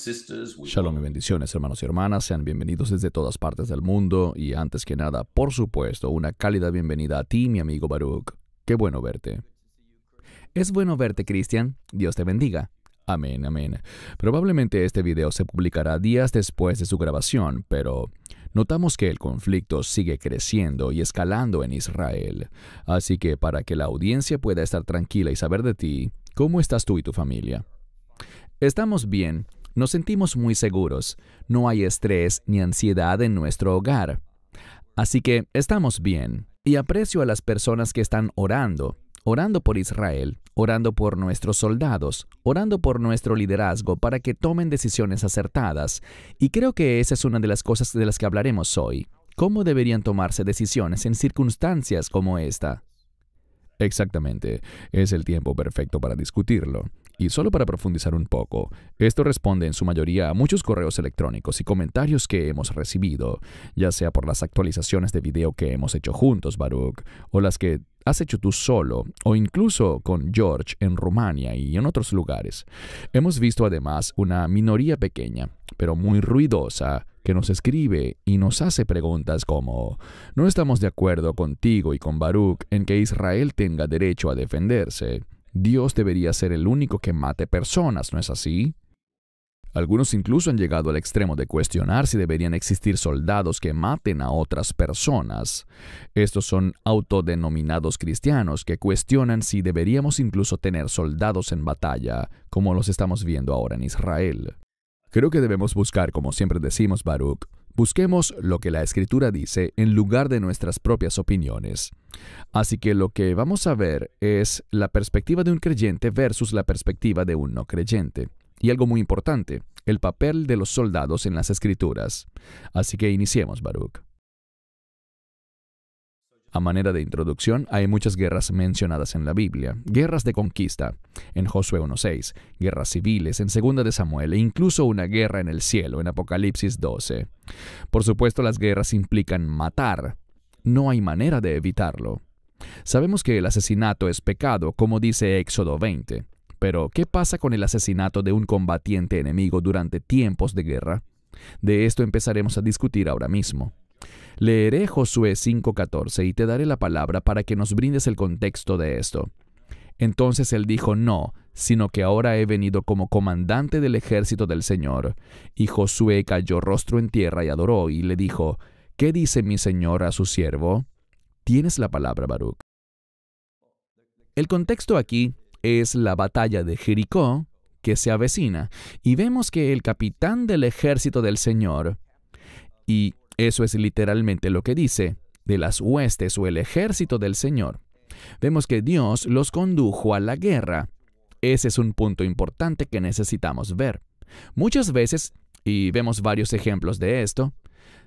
Shalom y bendiciones, hermanos y hermanas. Sean bienvenidos desde todas partes del mundo. Y antes que nada, por supuesto, una cálida bienvenida a ti, mi amigo Baruch. Qué bueno verte. Es bueno verte, Cristian. Dios te bendiga. Amén, amén. Probablemente este video se publicará días después de su grabación, pero notamos que el conflicto sigue creciendo y escalando en Israel. Así que para que la audiencia pueda estar tranquila y saber de ti, ¿cómo estás tú y tu familia? Estamos bien. Nos sentimos muy seguros. No hay estrés ni ansiedad en nuestro hogar. Así que estamos bien. Y aprecio a las personas que están orando por Israel, orando por nuestros soldados, orando por nuestro liderazgo para que tomen decisiones acertadas. Y creo que esa es una de las cosas de las que hablaremos hoy. ¿Cómo deberían tomarse decisiones en circunstancias como esta? Exactamente. Es el tiempo perfecto para discutirlo. Y solo para profundizar un poco, esto responde en su mayoría a muchos correos electrónicos y comentarios que hemos recibido, ya sea por las actualizaciones de video que hemos hecho juntos, Baruch, o las que has hecho tú solo, o incluso con George en Rumania y en otros lugares. Hemos visto además una minoría pequeña, pero muy ruidosa, que nos escribe y nos hace preguntas como: no estamos de acuerdo contigo y con Baruch en que Israel tenga derecho a defenderse. Dios debería ser el único que mate personas, ¿no es así? Algunos incluso han llegado al extremo de cuestionar si deberían existir soldados que maten a otras personas. Estos son autodenominados cristianos que cuestionan si deberíamos incluso tener soldados en batalla, como los estamos viendo ahora en Israel. Creo que debemos buscar, como siempre decimos, Baruch, busquemos lo que la Escritura dice en lugar de nuestras propias opiniones. Así que lo que vamos a ver es la perspectiva de un creyente versus la perspectiva de un no creyente. Y algo muy importante, el papel de los soldados en las Escrituras. Así que iniciemos, Baruch. A manera de introducción, hay muchas guerras mencionadas en la Biblia. Guerras de conquista, en Josué 1:6, guerras civiles, en 2 de Samuel, e incluso una guerra en el cielo, en Apocalipsis 12. Por supuesto, las guerras implican matar. No hay manera de evitarlo. Sabemos que el asesinato es pecado, como dice Éxodo 20. Pero, ¿qué pasa con el asesinato de un combatiente enemigo durante tiempos de guerra? De esto empezaremos a discutir ahora mismo. Leeré Josué 5:14 y te daré la palabra para que nos brindes el contexto de esto. Entonces él dijo: no, sino que ahora he venido como comandante del ejército del Señor. Y Josué cayó rostro en tierra y adoró, y le dijo: ¿qué dice mi señor a su siervo? Tienes la palabra, Baruch. El contexto aquí es la batalla de Jericó, que se avecina, y vemos que el capitán del ejército del Señor, y eso es literalmente lo que dice, de las huestes o el ejército del Señor. Vemos que Dios los condujo a la guerra. Ese es un punto importante que necesitamos ver. Muchas veces, y vemos varios ejemplos de esto,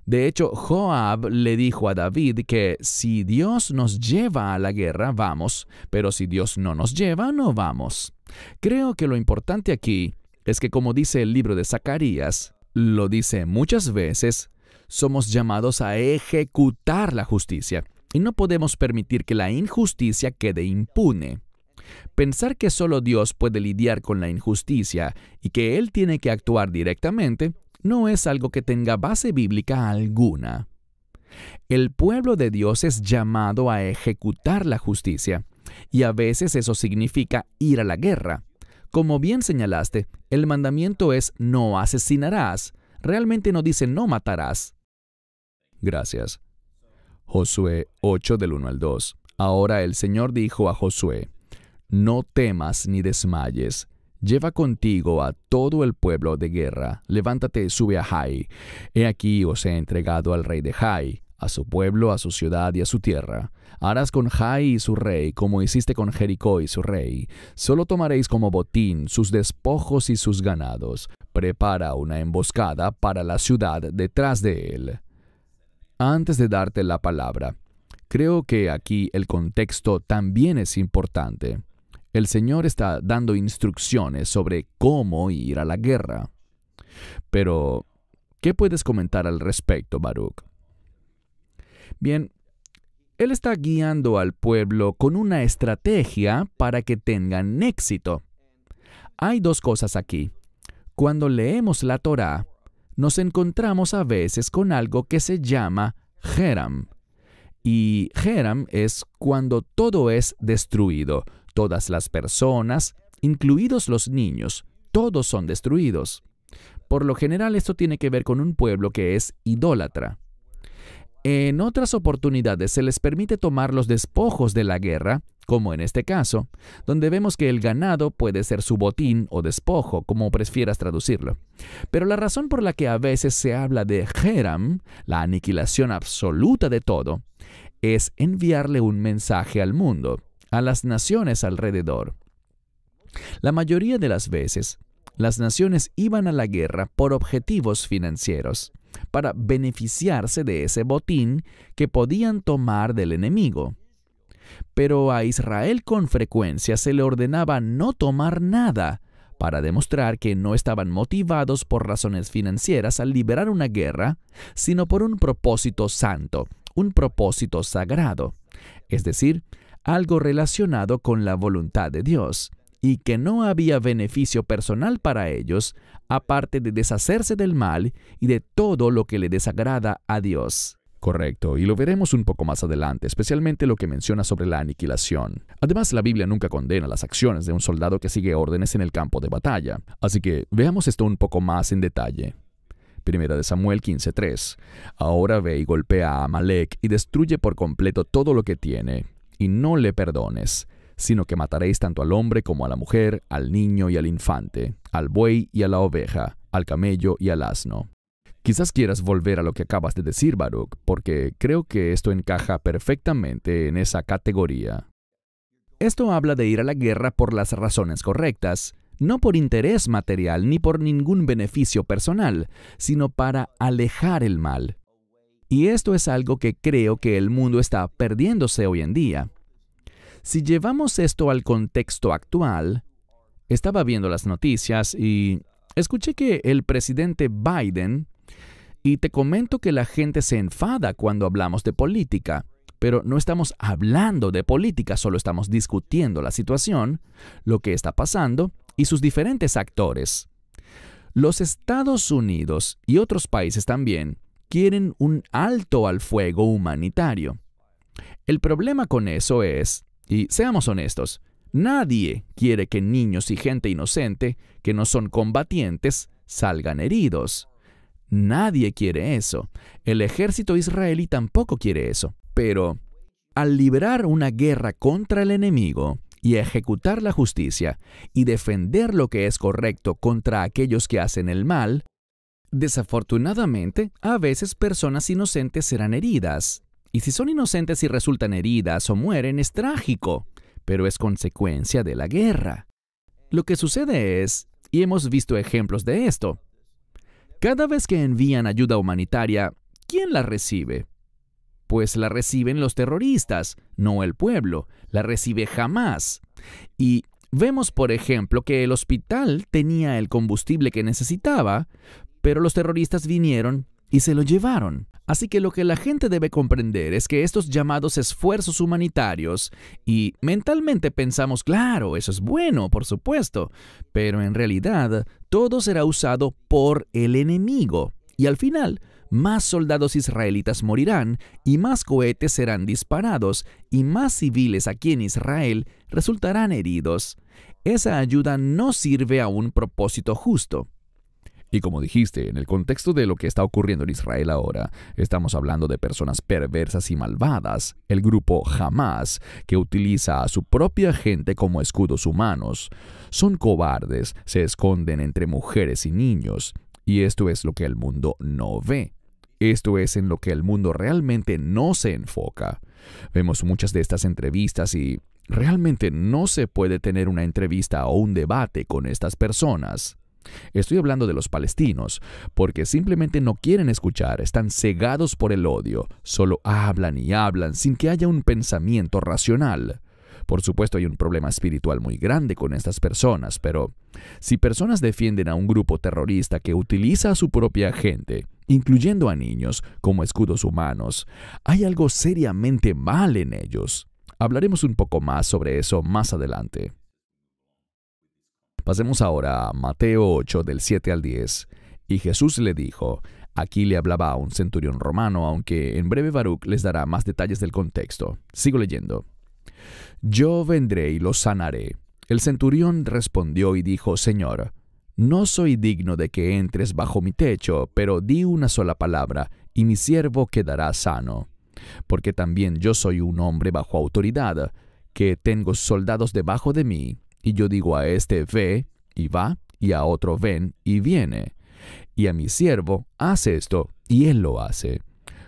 de hecho, Joab le dijo a David que si Dios nos lleva a la guerra, vamos, pero si Dios no nos lleva, no vamos. Creo que lo importante aquí es que, como dice el libro de Zacarías, lo dice muchas veces, somos llamados a ejecutar la justicia, y no podemos permitir que la injusticia quede impune. Pensar que solo Dios puede lidiar con la injusticia y que Él tiene que actuar directamente no es algo que tenga base bíblica alguna. El pueblo de Dios es llamado a ejecutar la justicia, y a veces eso significa ir a la guerra. Como bien señalaste, el mandamiento es no asesinarás. Realmente no dice no matarás. Gracias. Josué 8 del 1 al 2. Ahora el Señor dijo a Josué: no temas ni desmayes. Lleva contigo a todo el pueblo de guerra. Levántate, sube a Jai. He aquí os he entregado al rey de Jai, a su pueblo, a su ciudad y a su tierra. Harás con Jai y su rey como hiciste con Jericó y su rey. Solo tomaréis como botín sus despojos y sus ganados. Prepara una emboscada para la ciudad detrás de él. Antes de darte la palabra, creo que aquí el contexto también es importante. El Señor está dando instrucciones sobre cómo ir a la guerra. Pero, ¿qué puedes comentar al respecto, Baruch? Bien, Él está guiando al pueblo con una estrategia para que tengan éxito. Hay dos cosas aquí. Cuando leemos la Torá, nos encontramos a veces con algo que se llama Geram. Y Geram es cuando todo es destruido. Todas las personas, incluidos los niños, todos son destruidos. Por lo general, esto tiene que ver con un pueblo que es idólatra. En otras oportunidades se les permite tomar los despojos de la guerra, como en este caso, donde vemos que el ganado puede ser su botín o despojo, como prefieras traducirlo. Pero la razón por la que a veces se habla de Geram, la aniquilación absoluta de todo, es enviarle un mensaje al mundo, a las naciones alrededor. La mayoría de las veces, las naciones iban a la guerra por objetivos financieros, para beneficiarse de ese botín que podían tomar del enemigo. Pero a Israel con frecuencia se le ordenaba no tomar nada, para demostrar que no estaban motivados por razones financieras al liberar una guerra, sino por un propósito santo, un propósito sagrado, es decir, algo relacionado con la voluntad de Dios, y que no había beneficio personal para ellos, aparte de deshacerse del mal y de todo lo que le desagrada a Dios. Correcto, y lo veremos un poco más adelante, especialmente lo que menciona sobre la aniquilación. Además, la Biblia nunca condena las acciones de un soldado que sigue órdenes en el campo de batalla. Así que veamos esto un poco más en detalle. Primera de Samuel 15:3. Ahora ve y golpea a Amalek y destruye por completo todo lo que tiene, y no le perdones, sino que mataréis tanto al hombre como a la mujer, al niño y al infante, al buey y a la oveja, al camello y al asno. Quizás quieras volver a lo que acabas de decir, Baruch, porque creo que esto encaja perfectamente en esa categoría. Esto habla de ir a la guerra por las razones correctas, no por interés material ni por ningún beneficio personal, sino para alejar el mal. Y esto es algo que creo que el mundo está perdiéndose hoy en día. Si llevamos esto al contexto actual, estaba viendo las noticias y escuché que el presidente Biden, y te comento que la gente se enfada cuando hablamos de política, pero no estamos hablando de política, solo estamos discutiendo la situación, lo que está pasando y sus diferentes actores. Los Estados Unidos y otros países también quieren un alto al fuego humanitario. El problema con eso es, y seamos honestos, nadie quiere que niños y gente inocente, que no son combatientes, salgan heridos. Nadie quiere eso. El ejército israelí tampoco quiere eso. Pero, al librar una guerra contra el enemigo y ejecutar la justicia y defender lo que es correcto contra aquellos que hacen el mal, desafortunadamente, a veces personas inocentes serán heridas. Y si son inocentes y resultan heridas o mueren, es trágico, pero es consecuencia de la guerra. Lo que sucede es, y hemos visto ejemplos de esto, cada vez que envían ayuda humanitaria, ¿quién la recibe? Pues la reciben los terroristas, no el pueblo, la recibe Hamás. Y vemos, por ejemplo, que el hospital tenía el combustible que necesitaba, pero los terroristas vinieron y se lo llevaron. Así que lo que la gente debe comprender es que estos llamados esfuerzos humanitarios, y mentalmente pensamos, claro, eso es bueno, por supuesto, pero en realidad todo será usado por el enemigo. Y al final, más soldados israelitas morirán, y más cohetes serán disparados, y más civiles aquí en Israel resultarán heridos. Esa ayuda no sirve a un propósito justo. Y como dijiste, en el contexto de lo que está ocurriendo en Israel ahora, estamos hablando de personas perversas y malvadas, el grupo Hamás, que utiliza a su propia gente como escudos humanos. Son cobardes, se esconden entre mujeres y niños, y esto es lo que el mundo no ve. Esto es en lo que el mundo realmente no se enfoca. Vemos muchas de estas entrevistas y realmente no se puede tener una entrevista o un debate con estas personas. Estoy hablando de los palestinos, porque simplemente no quieren escuchar, están cegados por el odio, solo hablan y hablan sin que haya un pensamiento racional. Por supuesto, hay un problema espiritual muy grande con estas personas, pero si personas defienden a un grupo terrorista que utiliza a su propia gente, incluyendo a niños, como escudos humanos, hay algo seriamente mal en ellos. Hablaremos un poco más sobre eso más adelante. Pasemos ahora a Mateo 8, del 7 al 10. Y Jesús le dijo, aquí le hablaba a un centurión romano, aunque en breve Baruch les dará más detalles del contexto. Sigo leyendo. Yo vendré y lo sanaré. El centurión respondió y dijo, Señor, no soy digno de que entres bajo mi techo, pero di una sola palabra, y mi siervo quedará sano. Porque también yo soy un hombre bajo autoridad, que tengo soldados debajo de mí, y yo digo a este ve, y va, y a otro ven, y viene. Y a mi siervo, haz esto, y él lo hace.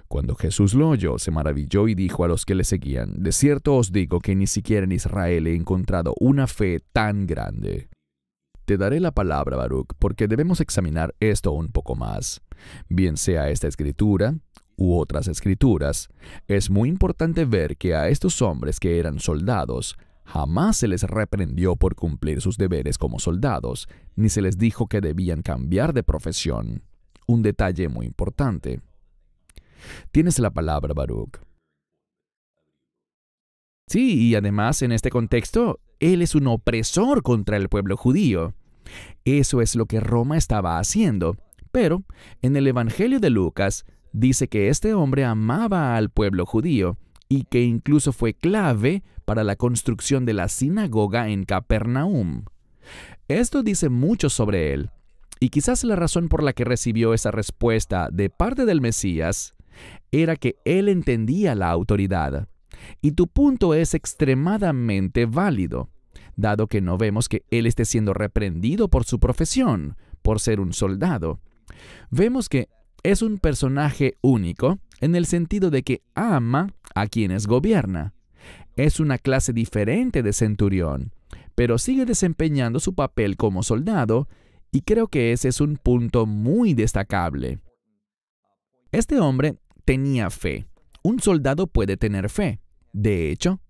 Cuando Jesús lo oyó, se maravilló y dijo a los que le seguían, de cierto os digo que ni siquiera en Israel he encontrado una fe tan grande. Te daré la palabra, Baruch, porque debemos examinar esto un poco más. Bien sea esta escritura u otras escrituras, es muy importante ver que a estos hombres que eran soldados, jamás se les reprendió por cumplir sus deberes como soldados, ni se les dijo que debían cambiar de profesión. Un detalle muy importante. Tienes la palabra, Baruch. Sí, y además en este contexto, él es un opresor contra el pueblo judío. Eso es lo que Roma estaba haciendo. Pero en el Evangelio de Lucas dice que este hombre amaba al pueblo judío y que incluso fue clave para la construcción de la sinagoga en Capernaum. Esto dice mucho sobre él, y quizás la razón por la que recibió esa respuesta de parte del Mesías era que él entendía la autoridad. Y tu punto es extremadamente válido, dado que no vemos que él esté siendo reprendido por su profesión, por ser un soldado. Vemos que es un personaje único en el sentido de que ama a quienes gobierna. Es una clase diferente de centurión, pero sigue desempeñando su papel como soldado, y creo que ese es un punto muy destacable. Este hombre tenía fe. Un soldado puede tener fe. De hecho,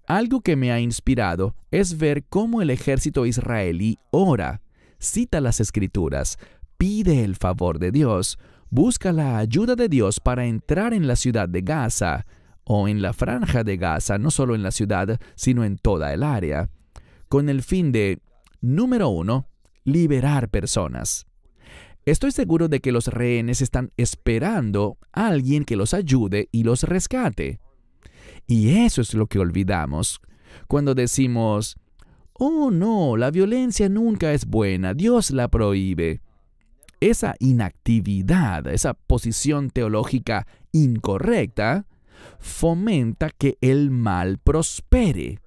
algo que me ha inspirado es ver cómo el ejército israelí ora, cita las Escrituras, pide el favor de Dios, busca la ayuda de Dios para entrar en la ciudad de Gaza, o en la franja de Gaza, no solo en la ciudad, sino en toda el área, con el fin de, número 1, liberar personas. Estoy seguro de que los rehenes están esperando a alguien que los ayude y los rescate. Y eso es lo que olvidamos cuando decimos, oh no, la violencia nunca es buena, Dios la prohíbe. Esa inactividad, esa posición teológica incorrecta, fomenta que el mal prospere.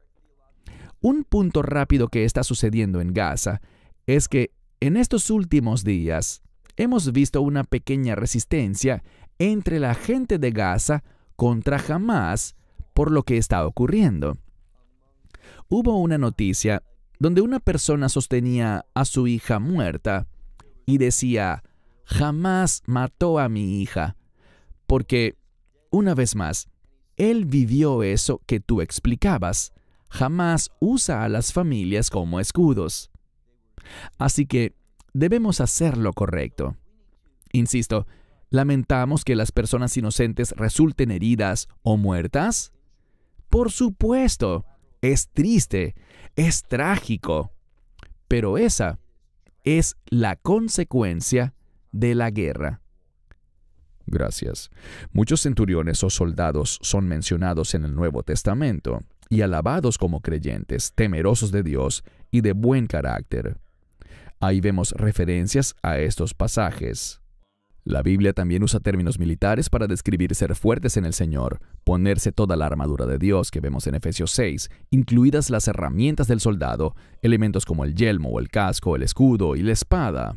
Un punto rápido que está sucediendo en Gaza es que en estos últimos días hemos visto una pequeña resistencia entre la gente de Gaza contra Hamás por lo que está ocurriendo. Hubo una noticia donde una persona sostenía a su hija muerta y decía, Hamás mató a mi hija, porque, una vez más, él vivió eso que tú explicabas. Hamás usa a las familias como escudos. Así que debemos hacer lo correcto. Insisto, ¿lamentamos que las personas inocentes resulten heridas o muertas? Por supuesto, es triste, es trágico, pero esa es la consecuencia de la guerra. Gracias. Muchos centuriones o soldados son mencionados en el Nuevo Testamento y alabados como creyentes, temerosos de Dios y de buen carácter. Ahí vemos referencias a estos pasajes. La Biblia también usa términos militares para describir ser fuertes en el Señor, ponerse toda la armadura de Dios que vemos en Efesios 6, incluidas las herramientas del soldado, elementos como el yelmo o el casco, el escudo y la espada.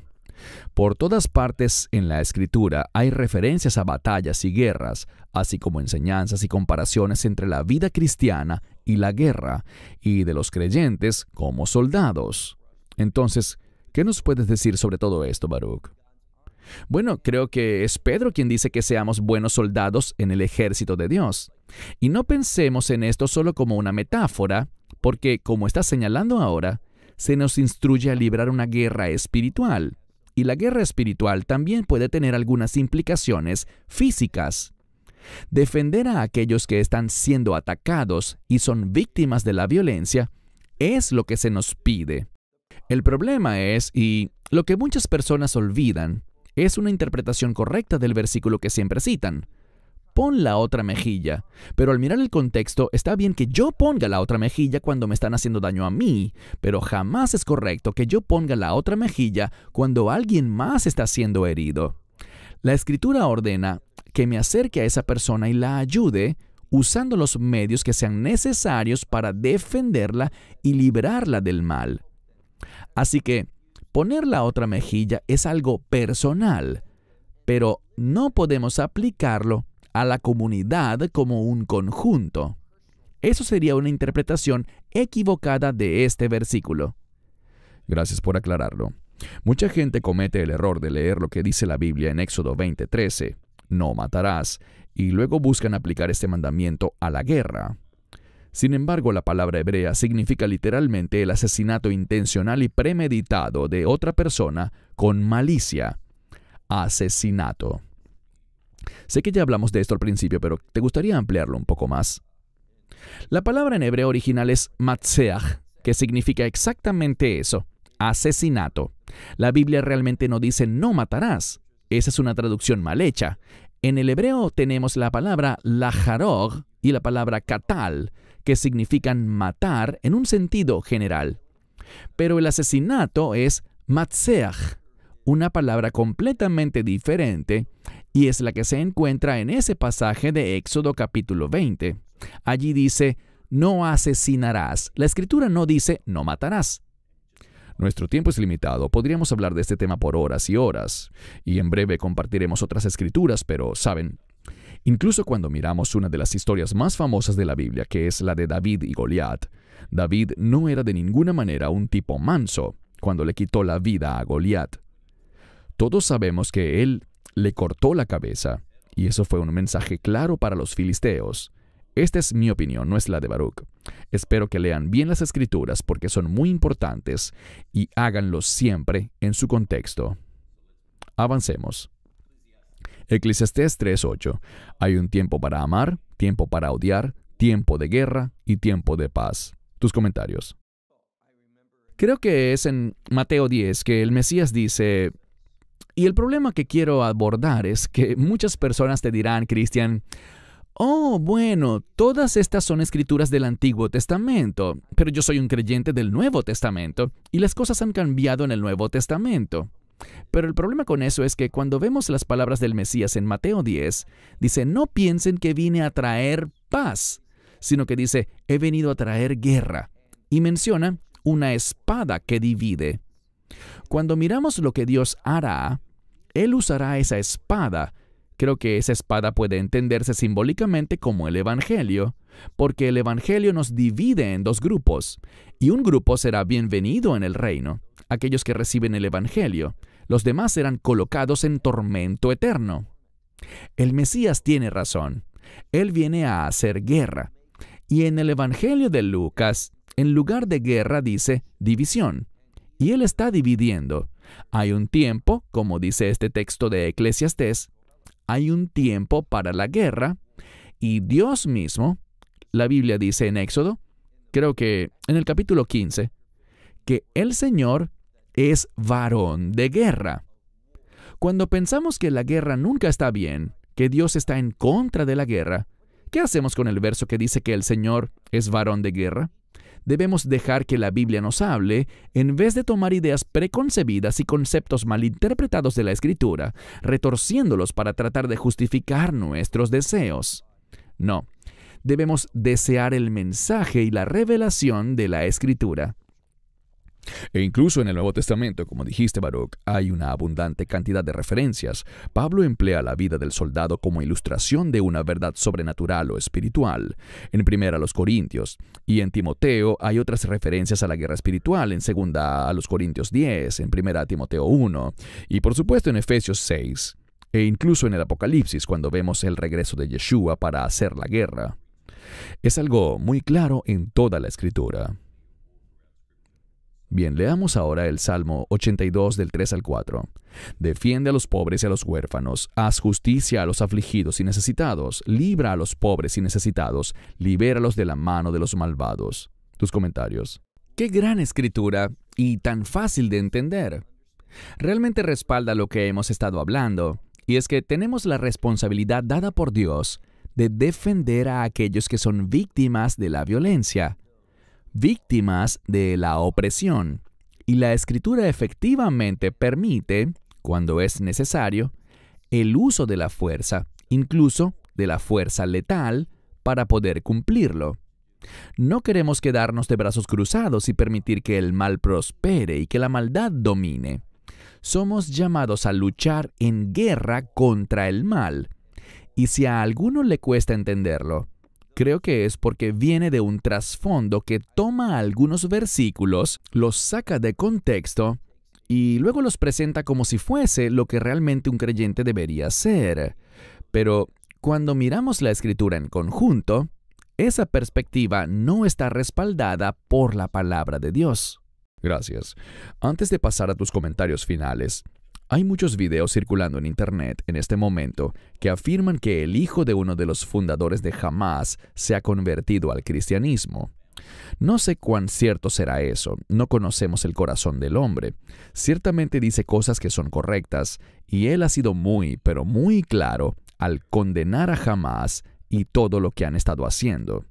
Por todas partes en la Escritura hay referencias a batallas y guerras, así como enseñanzas y comparaciones entre la vida cristiana y la guerra, y de los creyentes como soldados. Entonces, ¿qué nos puedes decir sobre todo esto, Baruch? Bueno, creo que es Pedro quien dice que seamos buenos soldados en el ejército de Dios. Y no pensemos en esto solo como una metáfora, porque, como está señalando ahora, se nos instruye a librar una guerra espiritual. Y la guerra espiritual también puede tener algunas implicaciones físicas. Defender a aquellos que están siendo atacados y son víctimas de la violencia es lo que se nos pide. El problema es, y lo que muchas personas olvidan, es una interpretación correcta del versículo que siempre citan. Pon la otra mejilla. Pero al mirar el contexto, está bien que yo ponga la otra mejilla cuando me están haciendo daño a mí, pero jamás es correcto que yo ponga la otra mejilla cuando alguien más está siendo herido. La Escritura ordena que me acerque a esa persona y la ayude usando los medios que sean necesarios para defenderla y librarla del mal. Así que poner la otra mejilla es algo personal, pero no podemos aplicarlo a la comunidad como un conjunto. Eso sería una interpretación equivocada de este versículo. Gracias por aclararlo. Mucha gente comete el error de leer lo que dice la Biblia en Éxodo 20:13, no matarás, y luego buscan aplicar este mandamiento a la guerra. Sin embargo, la palabra hebrea significa literalmente el asesinato intencional y premeditado de otra persona con malicia. Asesinato. Sé que ya hablamos de esto al principio, pero ¿te gustaría ampliarlo un poco más? La palabra en hebreo original es matzeach, que significa exactamente eso, asesinato. La Biblia realmente no dice no matarás. Esa es una traducción mal hecha. En el hebreo tenemos la palabra laharog y la palabra katal, que significan matar en un sentido general. Pero el asesinato es matzeach, una palabra completamente diferente, y es la que se encuentra en ese pasaje de Éxodo capítulo 20. Allí dice, no asesinarás. La Escritura no dice, no matarás. Nuestro tiempo es limitado. Podríamos hablar de este tema por horas y horas, y en breve compartiremos otras escrituras, pero, ¿saben? Incluso cuando miramos una de las historias más famosas de la Biblia, que es la de David y Goliat, David no era de ninguna manera un tipo manso cuando le quitó la vida a Goliat. Todos sabemos que él le cortó la cabeza, y eso fue un mensaje claro para los filisteos. Esta es mi opinión, no es la de Baruch. Espero que lean bien las Escrituras porque son muy importantes y háganlo siempre en su contexto. Avancemos. Eclesiastés 3:8. Hay un tiempo para amar, tiempo para odiar, tiempo de guerra y tiempo de paz. Tus comentarios. Creo que es en Mateo 10 que el Mesías dice, y el problema que quiero abordar es que muchas personas te dirán, Cristian, oh, bueno, todas estas son escrituras del Antiguo Testamento, pero yo soy un creyente del Nuevo Testamento, y las cosas han cambiado en el Nuevo Testamento. Pero el problema con eso es que cuando vemos las palabras del Mesías en Mateo 10, dice, no piensen que vine a traer paz, sino que dice, he venido a traer guerra, y menciona una espada que divide. Cuando miramos lo que Dios hará, Él usará esa espada. Creo que esa espada puede entenderse simbólicamente como el Evangelio, porque el Evangelio nos divide en dos grupos, y un grupo será bienvenido en el reino, aquellos que reciben el Evangelio. Los demás serán colocados en tormento eterno. El Mesías tiene razón. Él viene a hacer guerra. Y en el Evangelio de Lucas, en lugar de guerra dice división. Y Él está dividiendo. Hay un tiempo, como dice este texto de Eclesiastés, hay un tiempo para la guerra, y Dios mismo, la Biblia dice en Éxodo, creo que en el capítulo 15, que el Señor es varón de guerra. Cuando pensamos que la guerra nunca está bien, que Dios está en contra de la guerra, ¿qué hacemos con el verso que dice que el Señor es varón de guerra? Debemos dejar que la Biblia nos hable en vez de tomar ideas preconcebidas y conceptos malinterpretados de la Escritura, retorciéndolos para tratar de justificar nuestros deseos. No, debemos desear el mensaje y la revelación de la Escritura. E incluso en el Nuevo Testamento, como dijiste, Baruch, hay una abundante cantidad de referencias. Pablo emplea la vida del soldado como ilustración de una verdad sobrenatural o espiritual. En 1 Corintios y en Timoteo hay otras referencias a la guerra espiritual, en 2 Corintios 10, en 1 Timoteo 1, y por supuesto en Efesios 6, e incluso en el Apocalipsis cuando vemos el regreso de Yeshua para hacer la guerra. Es algo muy claro en toda la Escritura. Bien, leamos ahora el Salmo 82 del 3 al 4. Defiende a los pobres y a los huérfanos, haz justicia a los afligidos y necesitados, libra a los pobres y necesitados, libéralos de la mano de los malvados. Tus comentarios. ¡Qué gran escritura! y tan fácil de entender. Realmente respalda lo que hemos estado hablando, y es que tenemos la responsabilidad dada por Dios de defender a aquellos que son víctimas de la violencia, víctimas de la opresión, y la Escritura efectivamente permite, cuando es necesario, el uso de la fuerza, incluso de la fuerza letal, para poder cumplirlo. No queremos quedarnos de brazos cruzados y permitir que el mal prospere y que la maldad domine. Somos llamados a luchar en guerra contra el mal. Y si a alguno le cuesta entenderlo, creo que es porque viene de un trasfondo que toma algunos versículos, los saca de contexto y luego los presenta como si fuese lo que realmente un creyente debería ser. Pero cuando miramos la Escritura en conjunto, esa perspectiva no está respaldada por la palabra de Dios. Gracias. Antes de pasar a tus comentarios finales, hay muchos videos circulando en Internet en este momento que afirman que el hijo de uno de los fundadores de Hamas se ha convertido al cristianismo. No sé cuán cierto será eso, no conocemos el corazón del hombre. Ciertamente dice cosas que son correctas, y él ha sido muy, pero muy claro al condenar a Hamas y todo lo que han estado haciendo.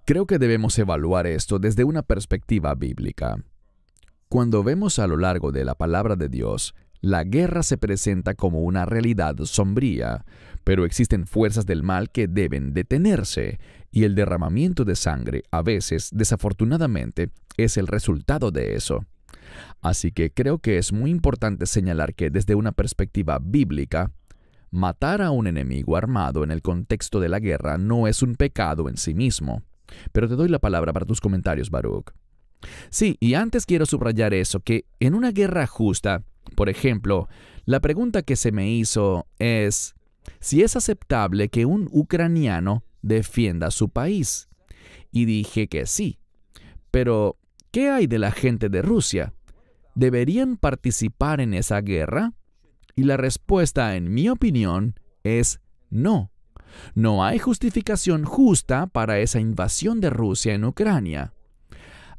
Creo que debemos evaluar esto desde una perspectiva bíblica. Cuando vemos a lo largo de la palabra de Dios, la guerra se presenta como una realidad sombría, pero existen fuerzas del mal que deben detenerse, y el derramamiento de sangre, a veces, desafortunadamente, es el resultado de eso. Así que creo que es muy importante señalar que desde una perspectiva bíblica, matar a un enemigo armado en el contexto de la guerra no es un pecado en sí mismo. Pero te doy la palabra para tus comentarios, Baruch. Sí, y antes quiero subrayar eso, que en una guerra justa, por ejemplo, la pregunta que se me hizo es si es aceptable que un ucraniano defienda su país. Y dije que sí. Pero, ¿qué hay de la gente de Rusia? ¿Deberían participar en esa guerra? Y la respuesta, en mi opinión, es no. No hay justificación justa para esa invasión de Rusia en Ucrania.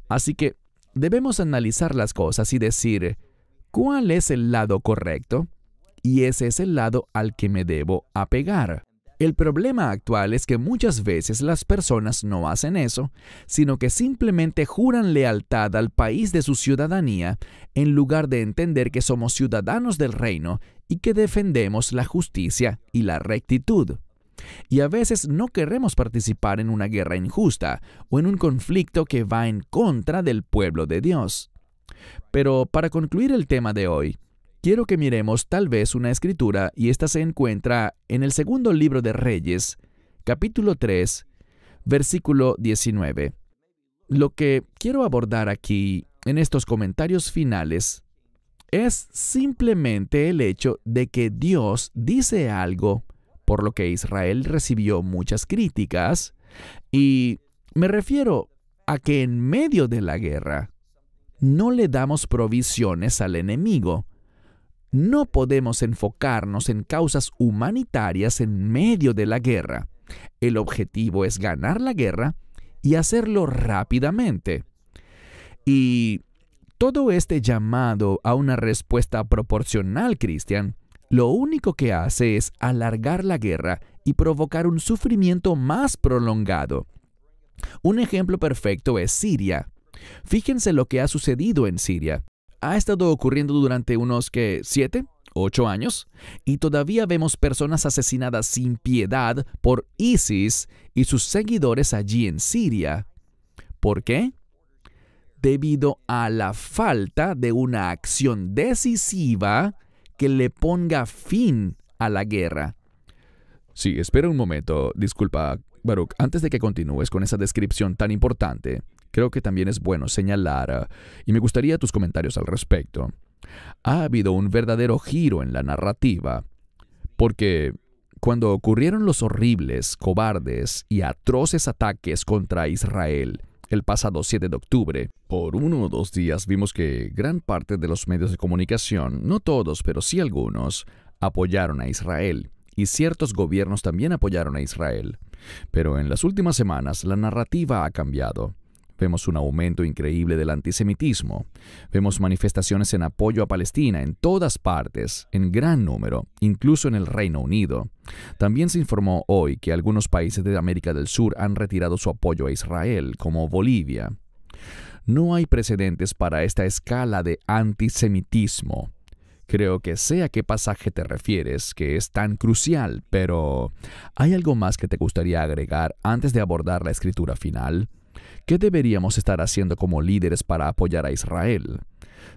Así que debemos analizar las cosas y decir, ¿cuál es el lado correcto? Y ese es el lado al que me debo apegar. El problema actual es que muchas veces las personas no hacen eso, sino que simplemente juran lealtad al país de su ciudadanía en lugar de entender que somos ciudadanos del reino y que defendemos la justicia y la rectitud. Y a veces no queremos participar en una guerra injusta o en un conflicto que va en contra del pueblo de Dios. Pero para concluir el tema de hoy, quiero que miremos tal vez una escritura, y esta se encuentra en el segundo libro de Reyes, capítulo 3, versículo 19. Lo que quiero abordar aquí, en estos comentarios finales, es simplemente el hecho de que Dios dice algo por lo que Israel recibió muchas críticas, y me refiero a que en medio de la guerra no le damos provisiones al enemigo. No podemos enfocarnos en causas humanitarias en medio de la guerra. El objetivo es ganar la guerra y hacerlo rápidamente. Y todo este llamado a una respuesta proporcional, Cristian, lo único que hace es alargar la guerra y provocar un sufrimiento más prolongado. Un ejemplo perfecto es Siria. Fíjense lo que ha sucedido en Siria. Ha estado ocurriendo durante unos, 7, 8 años, y todavía vemos personas asesinadas sin piedad por ISIS y sus seguidores allí en Siria. ¿Por qué? Debido a la falta de una acción decisiva que le ponga fin a la guerra. Sí, espera un momento. Disculpa, Baruch. Antes de que continúes con esa descripción tan importante, creo que también es bueno señalar, y me gustaría tus comentarios al respecto. Ha habido un verdadero giro en la narrativa, porque cuando ocurrieron los horribles, cobardes y atroces ataques contra Israel el pasado 7 de octubre, por 1 o 2 días vimos que gran parte de los medios de comunicación, no todos, pero sí algunos, apoyaron a Israel, y ciertos gobiernos también apoyaron a Israel. Pero en las últimas semanas la narrativa ha cambiado. Vemos un aumento increíble del antisemitismo. Vemos manifestaciones en apoyo a Palestina en todas partes, en gran número, incluso en el Reino Unido. También se informó hoy que algunos países de América del Sur han retirado su apoyo a Israel, como Bolivia. No hay precedentes para esta escala de antisemitismo. Creo que sé a qué pasaje te refieres, que es tan crucial, pero ¿hay algo más que te gustaría agregar antes de abordar la escritura final? ¿Qué deberíamos estar haciendo como líderes para apoyar a Israel?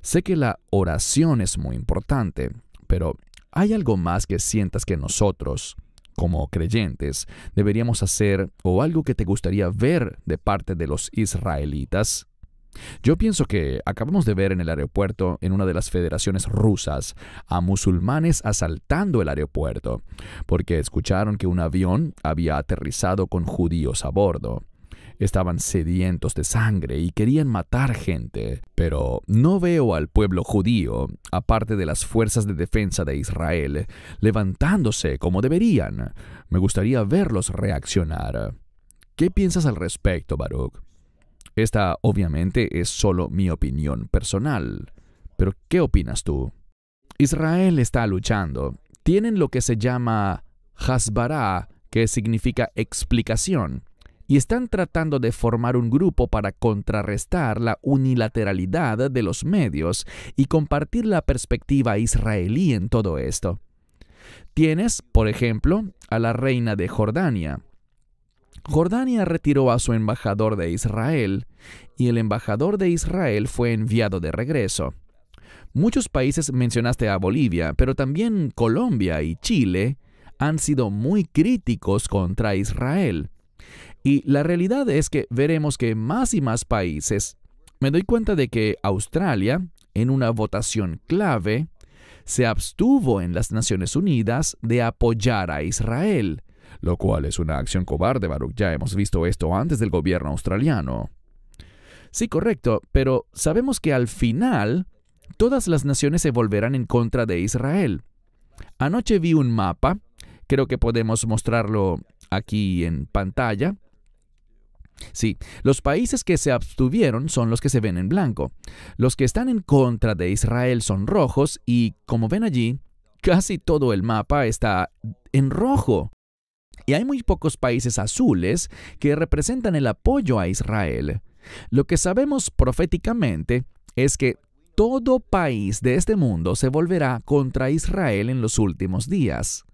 Sé que la oración es muy importante, pero ¿hay algo más que sientas que nosotros, como creyentes, deberíamos hacer o algo que te gustaría ver de parte de los israelitas? Yo pienso que acabamos de ver en el aeropuerto, en una de las federaciones rusas, a musulmanes asaltando el aeropuerto, porque escucharon que un avión había aterrizado con judíos a bordo. Estaban sedientos de sangre y querían matar gente, pero no veo al pueblo judío, aparte de las fuerzas de defensa de Israel, levantándose como deberían. Me gustaría verlos reaccionar. ¿Qué piensas al respecto, Baruch? Esta, obviamente, es solo mi opinión personal. Pero, ¿qué opinas tú? Israel está luchando. Tienen lo que se llama Hasbará, que significa explicación, y están tratando de formar un grupo para contrarrestar la unilateralidad de los medios y compartir la perspectiva israelí en todo esto. Tienes, por ejemplo, a la reina de Jordania. Jordania retiró a su embajador de Israel, y el embajador de Israel fue enviado de regreso. Muchos países, mencionaste a Bolivia, pero también Colombia y Chile, han sido muy críticos contra Israel. Y la realidad es que veremos que más y más países, me doy cuenta de que Australia, en una votación clave, se abstuvo en las Naciones Unidas de apoyar a Israel, lo cual es una acción cobarde, Baruch. Ya hemos visto esto antes del gobierno australiano. Sí, correcto, pero sabemos que al final todas las naciones se volverán en contra de Israel. Anoche vi un mapa, creo que podemos mostrarlo aquí en pantalla. Sí, los países que se abstuvieron son los que se ven en blanco. Los que están en contra de Israel son rojos y, como ven allí, casi todo el mapa está en rojo. Y hay muy pocos países azules que representan el apoyo a Israel. Lo que sabemos proféticamente es que todo país de este mundo se volverá contra Israel en los últimos días.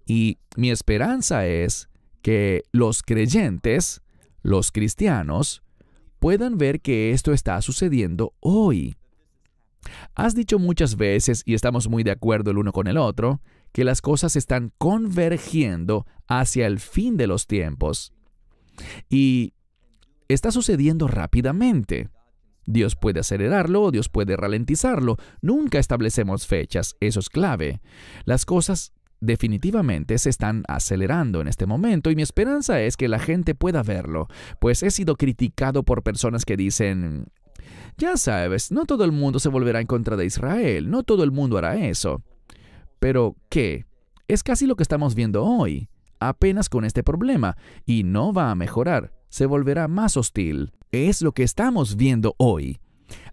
Y mi esperanza es que los creyentes, los cristianos, puedan ver que esto está sucediendo hoy. Has dicho muchas veces, y estamos muy de acuerdo el uno con el otro, que las cosas están convergiendo hacia el fin de los tiempos. Y está sucediendo rápidamente. Dios puede acelerarlo o Dios puede ralentizarlo. Nunca establecemos fechas, eso es clave. Las cosas definitivamente se están acelerando en este momento y mi esperanza es que la gente pueda verlo, pues he sido criticado por personas que dicen, ya sabes, no todo el mundo se volverá en contra de Israel, no todo el mundo hará eso. Pero, ¿qué? Es casi lo que estamos viendo hoy, apenas con este problema, y no va a mejorar, se volverá más hostil. Es lo que estamos viendo hoy.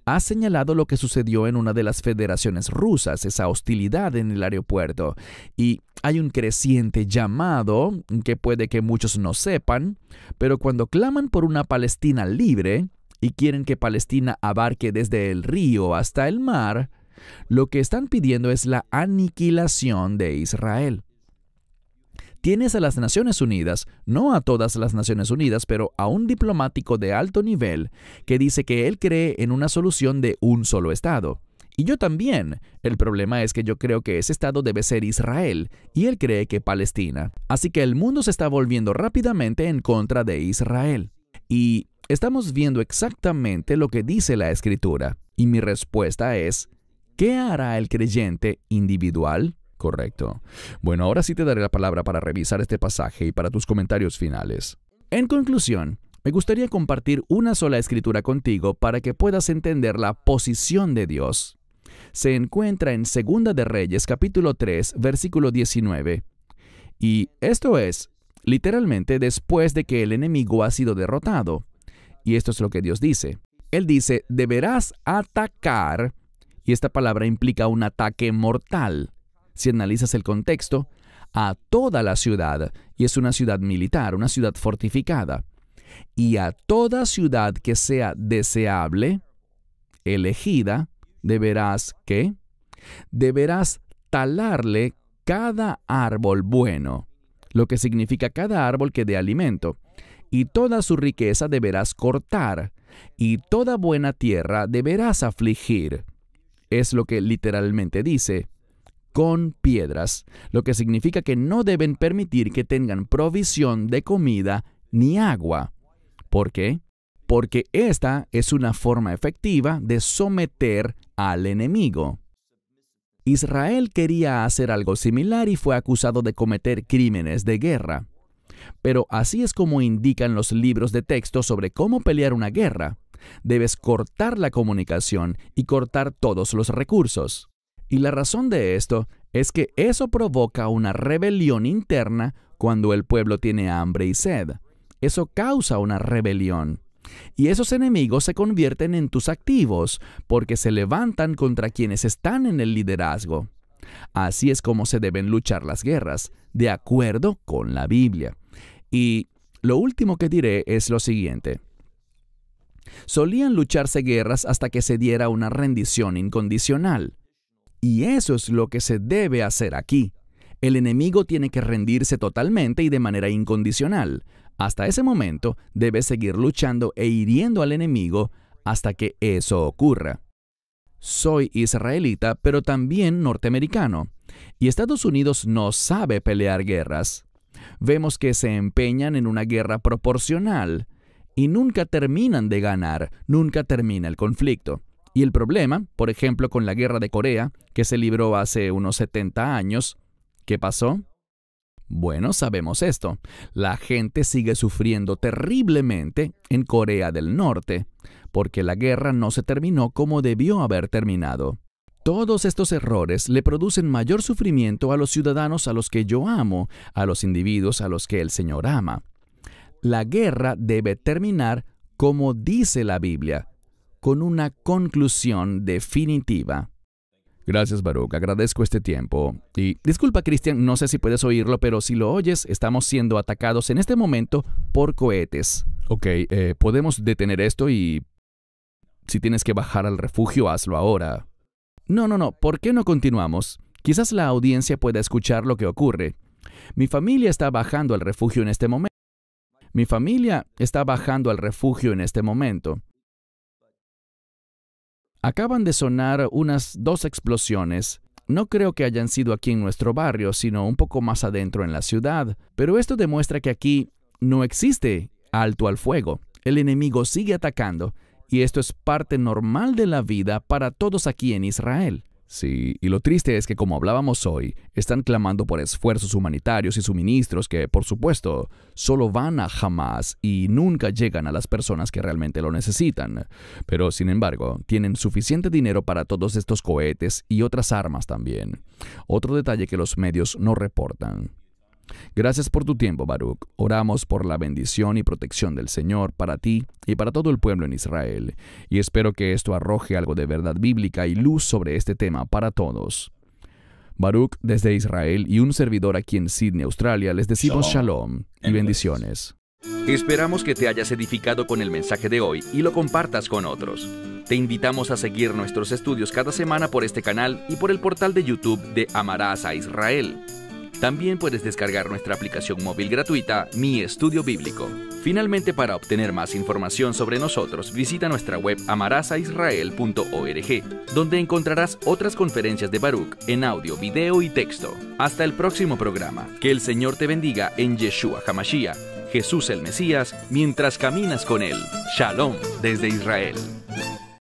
Has señalado lo que sucedió en una de las federaciones rusas, esa hostilidad en el aeropuerto, y hay un creciente llamado que puede que muchos no sepan, pero cuando claman por una Palestina libre y quieren que Palestina abarque desde el río hasta el mar, lo que están pidiendo es la aniquilación de Israel. Tienes a las Naciones Unidas, no a todas las Naciones Unidas, pero a un diplomático de alto nivel que dice que él cree en una solución de un solo Estado. Y yo también. El problema es que yo creo que ese Estado debe ser Israel, y él cree que Palestina. Así que el mundo se está volviendo rápidamente en contra de Israel. Y estamos viendo exactamente lo que dice la Escritura. Y mi respuesta es, ¿qué hará el creyente individual? Correcto. Bueno, ahora sí te daré la palabra para revisar este pasaje y para tus comentarios finales. En conclusión, me gustaría compartir una sola escritura contigo para que puedas entender la posición de Dios. Se encuentra en 2 de Reyes, capítulo 3, versículo 19. Y esto es, literalmente, después de que el enemigo ha sido derrotado. Y esto es lo que Dios dice. Él dice, deberás atacar, y esta palabra implica un ataque mortal. Si analizas el contexto, a toda la ciudad, y es una ciudad militar, una ciudad fortificada, y a toda ciudad que sea deseable, elegida, deberás, ¿qué? Deberás talarle cada árbol bueno, lo que significa cada árbol que dé alimento, y toda su riqueza deberás cortar, y toda buena tierra deberás afligir. Es lo que literalmente dice, con piedras, lo que significa que no deben permitir que tengan provisión de comida ni agua. ¿Por qué? Porque esta es una forma efectiva de someter al enemigo. Israel quería hacer algo similar y fue acusado de cometer crímenes de guerra. Pero así es como indican los libros de texto sobre cómo pelear una guerra. Debes cortar la comunicación y cortar todos los recursos. Y la razón de esto es que eso provoca una rebelión interna cuando el pueblo tiene hambre y sed. Eso causa una rebelión. Y esos enemigos se convierten en tus activos porque se levantan contra quienes están en el liderazgo. Así es como se deben luchar las guerras, de acuerdo con la Biblia. Y lo último que diré es lo siguiente. Solían lucharse guerras hasta que se diera una rendición incondicional. Y eso es lo que se debe hacer aquí. El enemigo tiene que rendirse totalmente y de manera incondicional. Hasta ese momento, debes seguir luchando e hiriendo al enemigo hasta que eso ocurra. Soy israelita, pero también norteamericano. Y Estados Unidos no sabe pelear guerras. Vemos que se empeñan en una guerra proporcional y nunca terminan de ganar, nunca termina el conflicto. Y el problema, por ejemplo, con la guerra de Corea, que se libró hace unos 70 años, ¿qué pasó? Bueno, sabemos esto. La gente sigue sufriendo terriblemente en Corea del Norte, porque la guerra no se terminó como debió haber terminado. Todos estos errores le producen mayor sufrimiento a los ciudadanos a los que yo amo, a los individuos a los que el Señor ama. La guerra debe terminar como dice la Biblia, con una conclusión definitiva. Gracias, Baruch. Agradezco este tiempo. Y disculpa, Cristian, no sé si puedes oírlo, pero si lo oyes, estamos siendo atacados en este momento por cohetes. Ok, podemos detener esto y si tienes que bajar al refugio, hazlo ahora. No. ¿Por qué no continuamos? Quizás la audiencia pueda escuchar lo que ocurre. Mi familia está bajando al refugio en este momento. Acaban de sonar unas 2 explosiones. No creo que hayan sido aquí en nuestro barrio, sino un poco más adentro en la ciudad. Pero esto demuestra que aquí no existe alto al fuego. El enemigo sigue atacando, y esto es parte normal de la vida para todos aquí en Israel. Sí, y lo triste es que, como hablábamos hoy, están clamando por esfuerzos humanitarios y suministros que, por supuesto, solo van a Hamas y nunca llegan a las personas que realmente lo necesitan. Pero, sin embargo, tienen suficiente dinero para todos estos cohetes y otras armas también. Otro detalle que los medios no reportan. Gracias por tu tiempo, Baruch. Oramos por la bendición y protección del Señor para ti y para todo el pueblo en Israel. Y espero que esto arroje algo de verdad bíblica y luz sobre este tema para todos. Baruch desde Israel y un servidor aquí en Sydney, Australia, les decimos Shalom y bendiciones. Esperamos que te hayas edificado con el mensaje de hoy y lo compartas con otros. Te invitamos a seguir nuestros estudios cada semana por este canal y por el portal de YouTube de Amarás a Israel. También puedes descargar nuestra aplicación móvil gratuita, Mi Estudio Bíblico. Finalmente, para obtener más información sobre nosotros, visita nuestra web amarasaisrael.org, donde encontrarás otras conferencias de Baruch en audio, video y texto. Hasta el próximo programa. Que el Señor te bendiga en Yeshua HaMashiach, Jesús el Mesías, mientras caminas con Él. Shalom desde Israel.